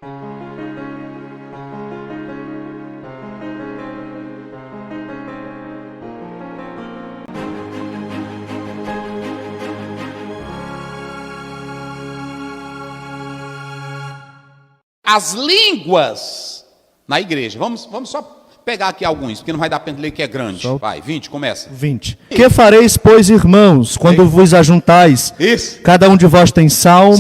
As línguas na igreja. Vamos só pegar aqui alguns, porque não vai dar para ler que é grande. Vai, 20, começa. 20. Que fareis, pois, irmãos, quando vos ajuntais? Isso. Cada um de vós tem salmo,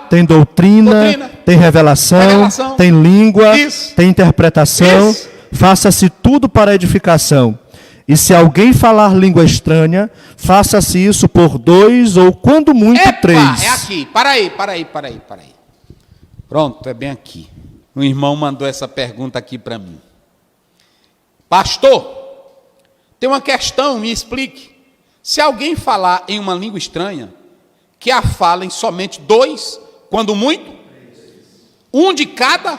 tem doutrina, tem revelação, tem língua, tem interpretação. Faça-se tudo para edificação. E se alguém falar língua estranha, faça-se isso por 2 ou quando muito 3. É aqui. Para aí. Pronto, é bem aqui. Um irmão mandou essa pergunta aqui para mim. Pastor, tem uma questão, me explique. Se alguém falar em uma língua estranha, que a falem somente 2, quando muito, 1 de cada,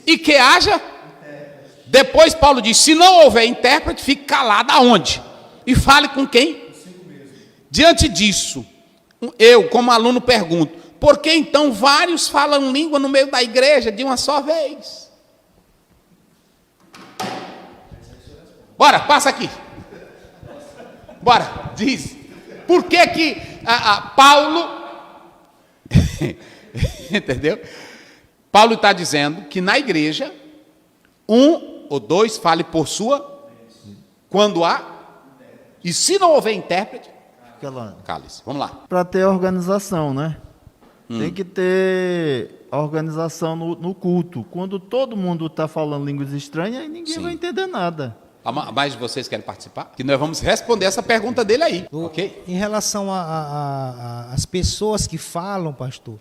e que haja. Depois Paulo diz, se não houver intérprete, fique calado aonde? E fale com quem? Diante disso, eu como aluno pergunto, por que então vários falam língua no meio da igreja de uma só vez? Bora, passa aqui. Bora, diz. Por que que Paulo... Entendeu? Paulo está dizendo que na igreja, 1 ou 2 fale por sua, quando há, e se não houver intérprete, cale-se. Vamos lá. Para ter organização, né? Tem que ter organização no culto. Quando todo mundo está falando línguas estranhas, aí ninguém vai entender nada. Mais de vocês querem participar? Que nós vamos responder essa pergunta dele aí, ok? Em relação às pessoas que falam, pastor,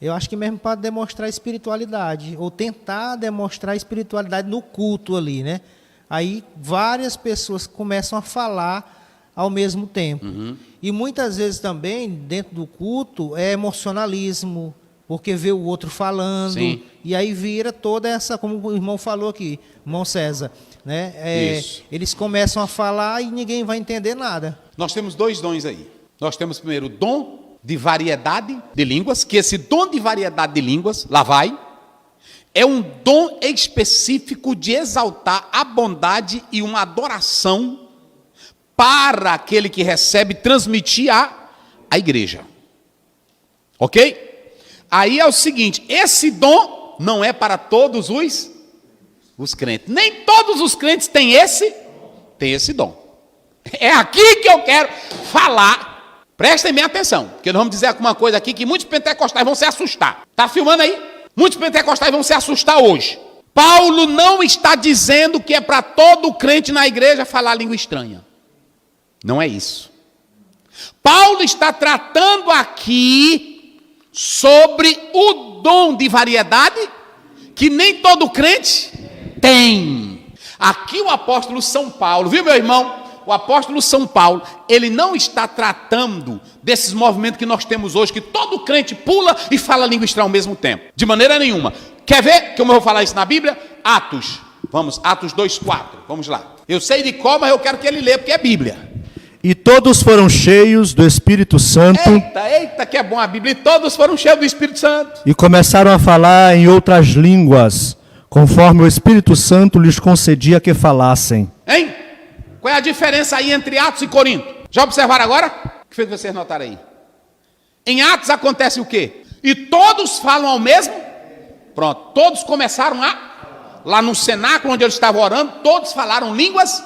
eu acho que mesmo para demonstrar espiritualidade, ou tentar demonstrar espiritualidade no culto ali, né? Aí várias pessoas começam a falar ao mesmo tempo. E muitas vezes também, dentro do culto, é emocionalismo, porque vê o outro falando, e aí vira toda essa, como o irmão falou aqui, irmão César, né? Eles começam a falar e ninguém vai entender nada. Nós temos 2 dons aí. Nós temos primeiro o dom de variedade de línguas, que esse dom de variedade de línguas, lá vai, é um dom específico de exaltar a bondade e uma adoração para aquele que recebe, transmitir à igreja. Ok? Aí é o seguinte, esse dom não é para todos os crentes. Nem todos os crentes têm esse dom. É aqui que eu quero falar. Prestem bem atenção, porque nós vamos dizer alguma coisa aqui que muitos pentecostais vão se assustar. Está filmando aí? Muitos pentecostais vão se assustar hoje. Paulo não está dizendo que é para todo crente na igreja falar língua estranha. Não é isso. Paulo está tratando aqui sobre o dom de variedade que nem todo crente tem. Aqui o apóstolo São Paulo, viu, meu irmão? O apóstolo São Paulo, ele não está tratando desses movimentos que nós temos hoje, que todo crente pula e fala língua estranha ao mesmo tempo. De maneira nenhuma. Quer ver como eu vou falar isso na Bíblia? Atos. Vamos, Atos 2:4. Vamos lá. Eu sei de qual, mas eu quero que ele lê, porque é Bíblia. E todos foram cheios do Espírito Santo. Eita, que é bom a Bíblia. E todos foram cheios do Espírito Santo. E começaram a falar em outras línguas, conforme o Espírito Santo lhes concedia que falassem. Hein? Qual é a diferença aí entre Atos e Corinto? Já observaram agora? O que fez vocês notarem aí? Em Atos acontece o quê? E todos falam ao mesmo? Pronto, todos começaram lá no cenáculo onde eles estavam orando, todos falaram línguas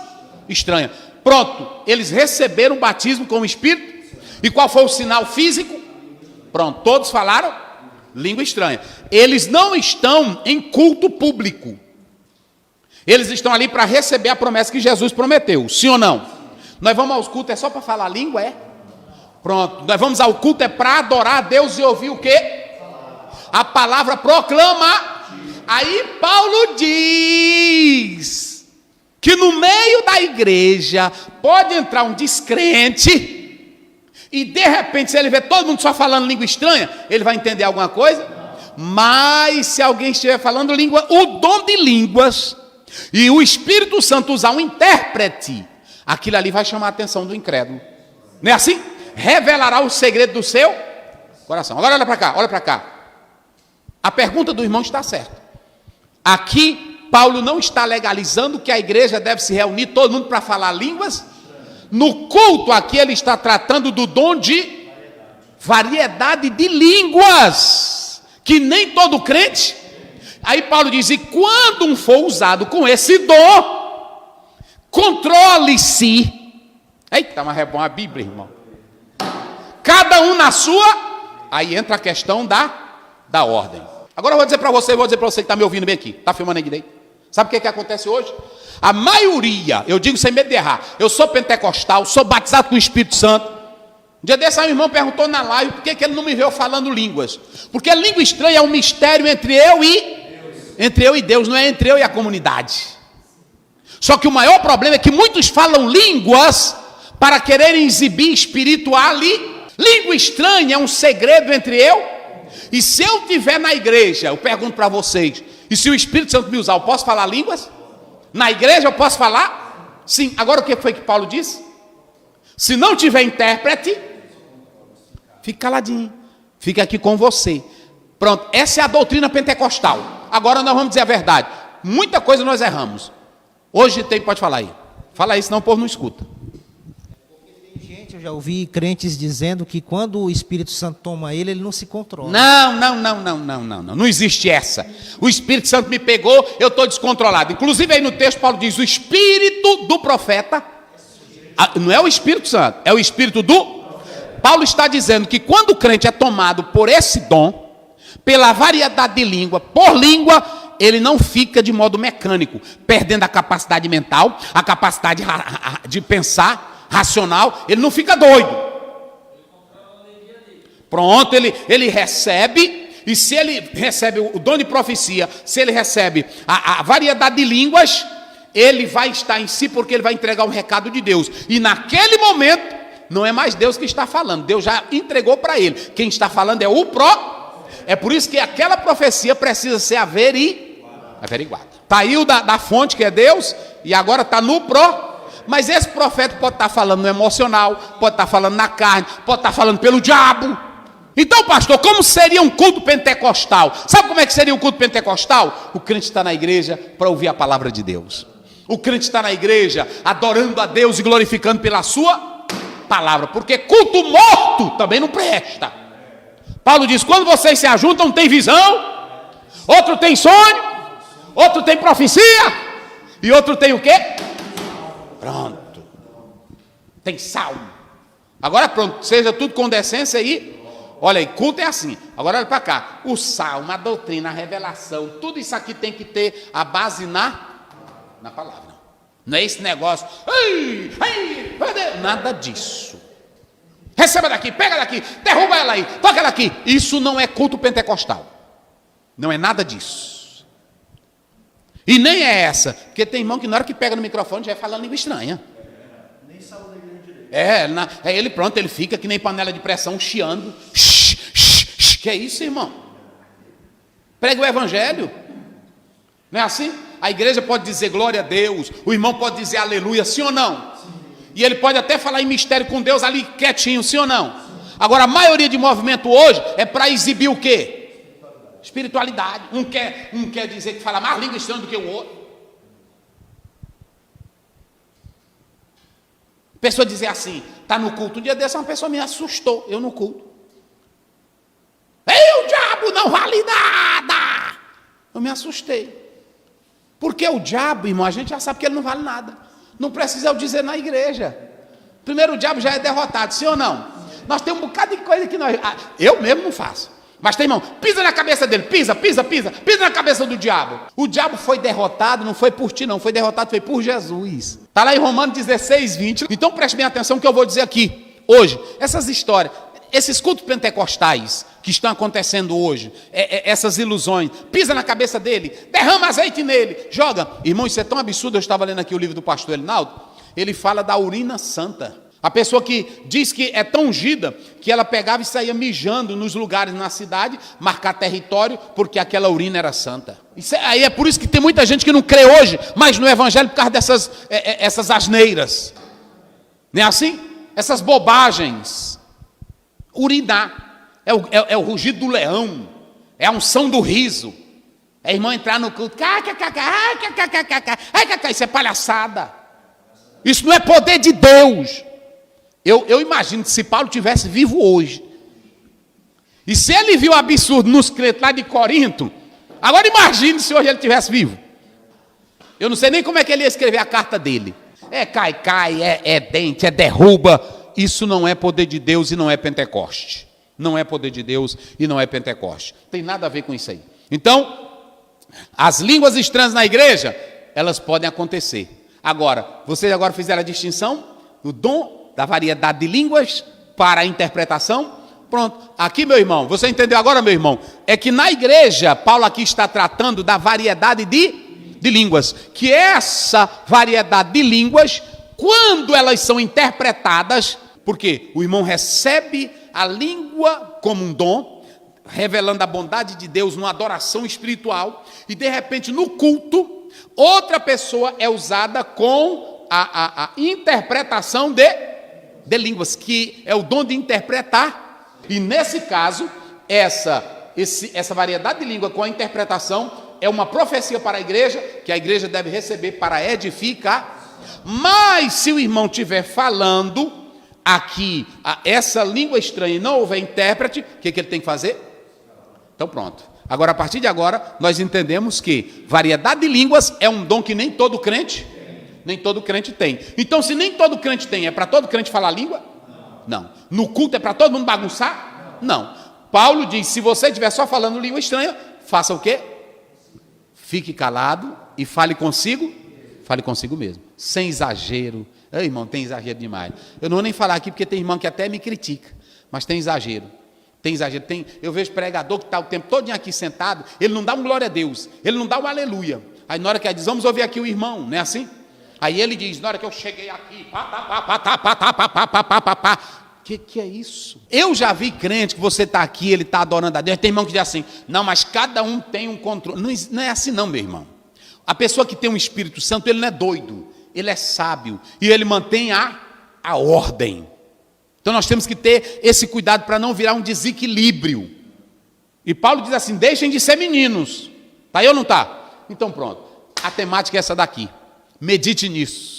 estranhas. Pronto, eles receberam o batismo com o Espírito. E qual foi o sinal físico? Pronto, todos falaram língua estranha. Eles não estão em culto público. Eles estão ali para receber a promessa que Jesus prometeu. Sim ou não? Nós vamos aos cultos, é só para falar língua, é? Pronto, nós vamos ao culto, é para adorar a Deus e ouvir o quê? A palavra proclama. Aí Paulo diz que no meio da igreja pode entrar um descrente e de repente, se ele vê todo mundo só falando língua estranha, ele vai entender alguma coisa. Mas se alguém estiver falando língua, o dom de línguas, e o Espírito Santo usar um intérprete, aquilo ali vai chamar a atenção do incrédulo. Não é assim? Revelará o segredo do seu coração. Agora olha para cá, olha para cá. A pergunta do irmão está certa. Aqui, Paulo não está legalizando que a igreja deve se reunir todo mundo para falar línguas. No culto aqui ele está tratando do dom de variedade de línguas, que nem todo crente. Aí Paulo diz, e quando um for usado com esse dom, controle-se. Eita, mas é bom a Bíblia, irmão. Cada um na sua. Aí entra a questão da ordem. Agora eu vou dizer para você que está me ouvindo bem aqui. Está filmando aí direito? Sabe o que acontece hoje? A maioria, eu digo sem medo de errar, eu sou pentecostal, sou batizado com o Espírito Santo. Um dia desse, aí o irmão perguntou na live por que ele não me viu falando línguas. Porque a língua estranha é um mistério entre eu e Deus, não é entre eu e a comunidade. Só que o maior problema é que muitos falam línguas para quererem exibir espiritualidade. Língua estranha é um segredo entre eu. E se eu estiver na igreja, eu pergunto para vocês, e se o Espírito Santo me usar, eu posso falar línguas? Na igreja eu posso falar? Sim. Agora o que foi que Paulo disse? Se não tiver intérprete, fique caladinho, fique aqui com você. Pronto, essa é a doutrina pentecostal. Agora nós vamos dizer a verdade. Muita coisa nós erramos. Hoje tem, pode falar aí. Fala aí, senão o povo não escuta. Gente, eu já ouvi crentes dizendo que quando o Espírito Santo toma ele não se controla. Não existe essa. O Espírito Santo me pegou, eu estou descontrolado. Inclusive aí no texto Paulo diz, o Espírito do profeta, não é o Espírito Santo, é o Espírito do... Paulo está dizendo que quando o crente é tomado por esse dom, pela variedade de língua, por língua, ele não fica de modo mecânico, perdendo a capacidade mental, a capacidade de pensar, racional, ele não fica doido. Pronto, ele recebe, e se ele recebe o dom de profecia, se ele recebe a variedade de línguas, ele vai estar em si porque ele vai entregar um recado de Deus. E naquele momento, não é mais Deus que está falando, Deus já entregou para ele. Quem está falando é o É por isso que aquela profecia precisa ser averiguada. Saiu da fonte que é Deus, e agora está no Mas esse profeta pode estar falando no emocional, pode estar falando na carne, pode estar falando pelo diabo. Então, pastor, como seria um culto pentecostal? Sabe como é que seria um culto pentecostal? O crente está na igreja para ouvir a palavra de Deus. O crente está na igreja adorando a Deus e glorificando pela sua palavra. Porque culto morto também não presta. Paulo diz, quando vocês se ajuntam, um tem visão, outro tem sonho, outro tem profecia, e outro tem o quê? Pronto. Tem salmo. Agora pronto, seja tudo com decência aí. Olha aí, culto é assim. Agora olha para cá. O salmo, a doutrina, a revelação, tudo isso aqui tem que ter a base na palavra. Não é esse negócio. Nada disso. Receba daqui, pega daqui, derruba ela aí, toca ela aqui. Isso não é culto pentecostal. Não é nada disso. E nem é essa. Porque tem irmão que na hora que pega no microfone já vai falando língua estranha. Nem sabe da igreja direito. Ele pronto, ele fica que nem panela de pressão, chiando. Que é isso, irmão? Prega o evangelho. Não é assim? A igreja pode dizer glória a Deus, o irmão pode dizer aleluia, sim ou não? Sim. E ele pode até falar em mistério com Deus ali quietinho, sim ou não? Agora a maioria de movimento hoje é para exibir o quê? Espiritualidade. Um quer dizer que fala mais língua estranha do que o outro. Pessoa dizer assim, está no culto. Um dia desse uma pessoa me assustou, eu no culto. Ei, o diabo não vale nada. Eu me assustei. Porque o diabo, irmão, a gente já sabe que ele não vale nada. Não precisa eu dizer na igreja. Primeiro, o diabo já é derrotado, sim ou não? Nós temos um bocado de coisa que eu mesmo não faço. Mas tem, irmão, pisa na cabeça dele, pisa na cabeça do diabo. O diabo foi derrotado, não foi por ti não, foi derrotado, foi por Jesus. Está lá em Romanos 16, 20. Então preste bem atenção que eu vou dizer aqui, hoje, essas histórias, esses cultos pentecostais que estão acontecendo hoje, essas ilusões, pisa na cabeça dele, derrama azeite nele, joga. Irmão, isso é tão absurdo, eu estava lendo aqui o livro do pastor Elinaldo, ele fala da urina santa. A pessoa que diz que é tão ungida que ela pegava e saía mijando nos lugares na cidade, marcar território, porque aquela urina era santa. Aí é por isso que tem muita gente que não crê hoje, mas no evangelho por causa dessas essas asneiras. Não é assim? Essas bobagens. Urinar. É o rugido do leão. É a unção do riso. É irmão entrar no culto. Isso é palhaçada. Isso não é poder de Deus. Eu imagino que se Paulo tivesse vivo hoje, e se ele viu o absurdo nos crentes lá de Corinto, agora imagine se hoje ele estivesse vivo. Eu não sei nem como é que ele ia escrever a carta dele. É cai, é dente, é derruba. Isso não é poder de Deus e não é Pentecoste. Não é poder de Deus e não é Pentecoste. Tem nada a ver com isso aí. Então, as línguas estranhas na igreja, elas podem acontecer. Agora, vocês agora fizeram a distinção do dom da variedade de línguas para a interpretação. Pronto. Aqui, meu irmão, você entendeu agora, meu irmão? É que na igreja, Paulo aqui está tratando da variedade de línguas. Que essa variedade de línguas, quando elas são interpretadas, porque o irmão recebe a língua como um dom, revelando a bondade de Deus numa adoração espiritual, e de repente no culto, outra pessoa é usada com a interpretação de línguas, que é o dom de interpretar, e nesse caso, essa variedade de língua com a interpretação é uma profecia para a igreja, que a igreja deve receber para edificar. Mas se o irmão estiver falando aqui essa língua estranha e não houver intérprete, o que ele tem que fazer? Então pronto. Agora, a partir de agora, nós entendemos que variedade de línguas é um dom que nem todo crente tem. Então, se nem todo crente tem, é para todo crente falar língua? Não. No culto é para todo mundo bagunçar? Não. Paulo diz, se você estiver só falando língua estranha, faça o quê? Fique calado e fale consigo mesmo, sem exagero. Ei, irmão, tem exagero demais. Eu não vou nem falar aqui porque tem irmão que até me critica, mas tem exagero. Eu vejo pregador que está o tempo todo aqui sentado, ele não dá um glória a Deus, ele não dá um aleluia. Aí na hora que ele diz, vamos ouvir aqui o irmão, não é assim? Aí ele diz, na hora que eu cheguei aqui, que é isso? Eu já vi crente que você está aqui, ele está adorando a Deus. Tem irmão que diz assim, não, mas cada um tem um controle. Não é assim não, meu irmão. A pessoa que tem um Espírito Santo, ele não é doido, ele é sábio, e ele mantém a ordem. Então nós temos que ter esse cuidado para não virar um desequilíbrio. E Paulo diz assim, deixem de ser meninos. Está aí ou não está? Então pronto, a temática é essa daqui. Medite nisso.